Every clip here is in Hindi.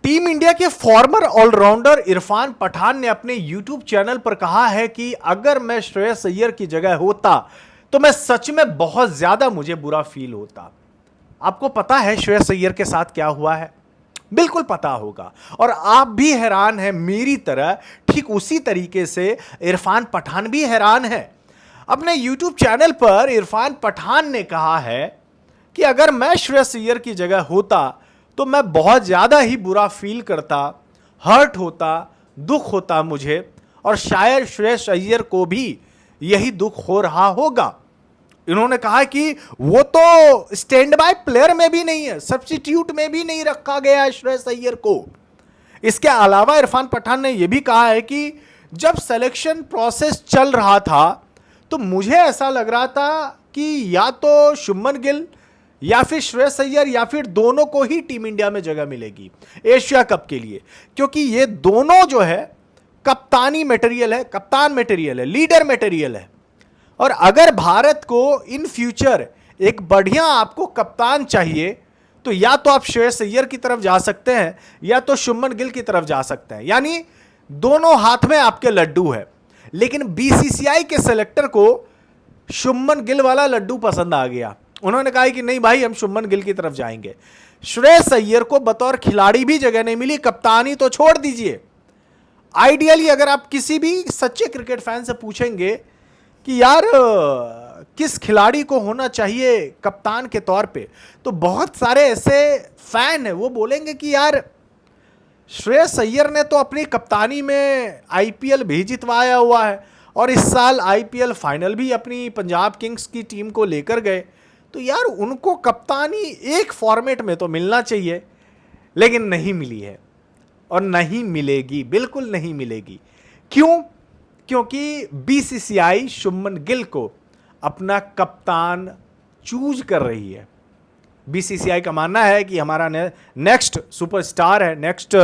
टीम इंडिया के फॉर्मर ऑलराउंडर इरफान पठान ने अपने यूट्यूब चैनल पर कहा है कि अगर मैं श्रेयस अय्यर की जगह होता तो मैं सच में बहुत ज्यादा मुझे बुरा फील होता। आपको पता है श्रेयस अय्यर के साथ क्या हुआ है? बिल्कुल पता होगा, और आप भी हैरान हैं मेरी तरह, ठीक उसी तरीके से इरफान पठान भी हैरान है। अपने यूट्यूब चैनल पर इरफान पठान ने कहा है कि अगर मैं श्रेयस अय्यर की जगह होता तो मैं बहुत ज़्यादा ही बुरा फील करता, हर्ट होता, दुख होता मुझे, और शायद श्रेयस अय्यर को भी यही दुख हो रहा होगा। इन्होंने कहा कि वो तो स्टैंड बाय प्लेयर में भी नहीं है, सब्स्टिट्यूट में भी नहीं रखा गया है श्रेयस अय्यर को। इसके अलावा इरफान पठान ने यह भी कहा है कि जब सिलेक्शन प्रोसेस चल रहा था तो मुझे ऐसा लग रहा था कि या तो शुभमन गिल या फिर श्रेयस अय्यर या फिर दोनों को ही टीम इंडिया में जगह मिलेगी एशिया कप के लिए, क्योंकि ये दोनों जो है कप्तानी मटेरियल है, कप्तान मटेरियल है, लीडर मटेरियल है। और अगर भारत को इन फ्यूचर एक बढ़िया आपको कप्तान चाहिए तो या तो आप श्रेयस अय्यर की तरफ जा सकते हैं या तो शुभमन गिल की तरफ जा सकते हैं, यानी दोनों हाथ में आपके लड्डू है। लेकिन बीसीसीआई के सेलेक्टर को शुभमन गिल वाला लड्डू पसंद आ गया। उन्होंने कहा कि नहीं भाई, हम शुभमन गिल की तरफ जाएंगे। श्रेयस अय्यर को बतौर खिलाड़ी भी जगह नहीं मिली, कप्तानी तो छोड़ दीजिए। आइडियली अगर आप किसी भी सच्चे क्रिकेट फैन से पूछेंगे कि यार किस खिलाड़ी को होना चाहिए कप्तान के तौर पे, तो बहुत सारे ऐसे फैन हैं वो बोलेंगे कि यार श्रेयस अय्यर ने तो अपनी कप्तानी में आईपीएल भी जितवाया हुआ है और इस साल आईपीएल फाइनल भी अपनी पंजाब किंग्स की टीम को लेकर गए, तो यार उनको कप्तानी एक फॉर्मेट में तो मिलना चाहिए। लेकिन नहीं मिली है और नहीं मिलेगी, बिल्कुल नहीं मिलेगी। क्यों? क्योंकि बीसीसीआई शुभमन गिल को अपना कप्तान चूज कर रही है। बीसीसीआई का मानना है कि हमारा नेक्स्ट सुपरस्टार है, नेक्स्ट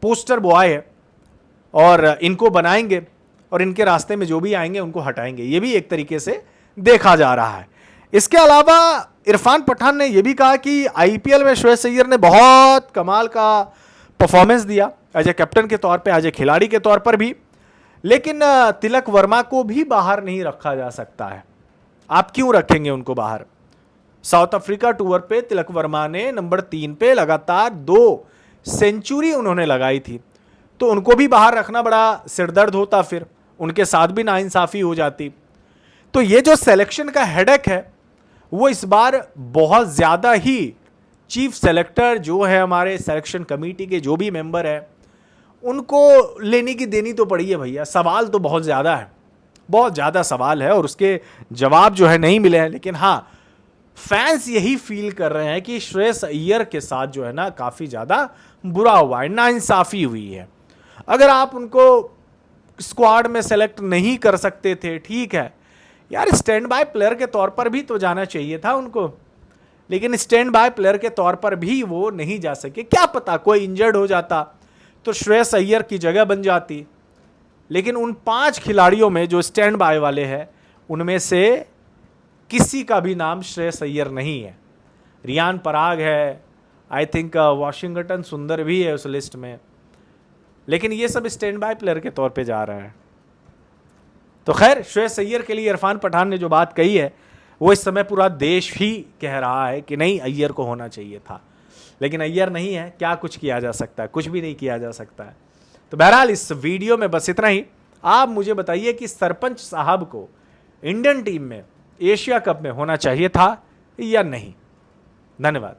पोस्टर बॉय है, और इनको बनाएंगे और इनके रास्ते में जो भी आएंगे उनको हटाएंगे। ये भी एक तरीके से देखा जा रहा है। इसके अलावा इरफान पठान ने यह भी कहा कि आईपीएल में श्रेयस अय्यर ने बहुत कमाल का परफॉर्मेंस दिया एज ए कैप्टन के तौर पे, एज ए खिलाड़ी के तौर पर भी, लेकिन तिलक वर्मा को भी बाहर नहीं रखा जा सकता है। आप क्यों रखेंगे उनको बाहर? साउथ अफ्रीका टूर पे तिलक वर्मा ने नंबर 3 पे लगातार 2 सेंचुरी उन्होंने लगाई थी, तो उनको भी बाहर रखना बड़ा सिरदर्द होता, फिर उनके साथ भी नाइंसाफी हो जाती। तो ये जो सिलेक्शन का हेडेक है वो इस बार बहुत ज़्यादा ही चीफ सेलेक्टर जो है, हमारे सिलेक्शन कमेटी के जो भी मेंबर है, उनको लेने की देनी तो पड़ी है भैया। सवाल तो बहुत ज़्यादा है, बहुत ज़्यादा सवाल है और उसके जवाब जो है नहीं मिले हैं। लेकिन हाँ, फैंस यही फील कर रहे हैं कि श्रेयस अय्यर के साथ जो है ना काफ़ी ज़्यादा बुरा हुआ है, नाइंसाफ़ी हुई है। अगर आप उनको स्क्वाड में सेलेक्ट नहीं कर सकते थे, ठीक है यार, स्टैंड बाय प्लेयर के तौर पर भी तो जाना चाहिए था उनको, लेकिन स्टैंड बाय प्लेयर के तौर पर भी वो नहीं जा सके। क्या पता कोई इंजर्ड हो जाता तो श्रेयस अय्यर की जगह बन जाती। लेकिन उन 5 खिलाड़ियों में जो स्टैंड बाय वाले हैं उनमें से किसी का भी नाम श्रेयस अय्यर नहीं है। रियान पराग है, आई थिंक वाशिंगटन सुंदर भी है उस लिस्ट में, लेकिन ये सब स्टैंड बाय प्लेयर के तौर पे जा रहे हैं। तो खैर, श्रेयस अय्यर के लिए इरफान पठान ने जो बात कही है वो इस समय पूरा देश ही कह रहा है कि नहीं, अय्यर को होना चाहिए था। लेकिन अय्यर नहीं है, क्या कुछ किया जा सकता है? कुछ भी नहीं किया जा सकता है। तो बहरहाल इस वीडियो में बस इतना ही। आप मुझे बताइए कि सरपंच साहब को इंडियन टीम में एशिया कप में होना चाहिए था या नहीं। धन्यवाद।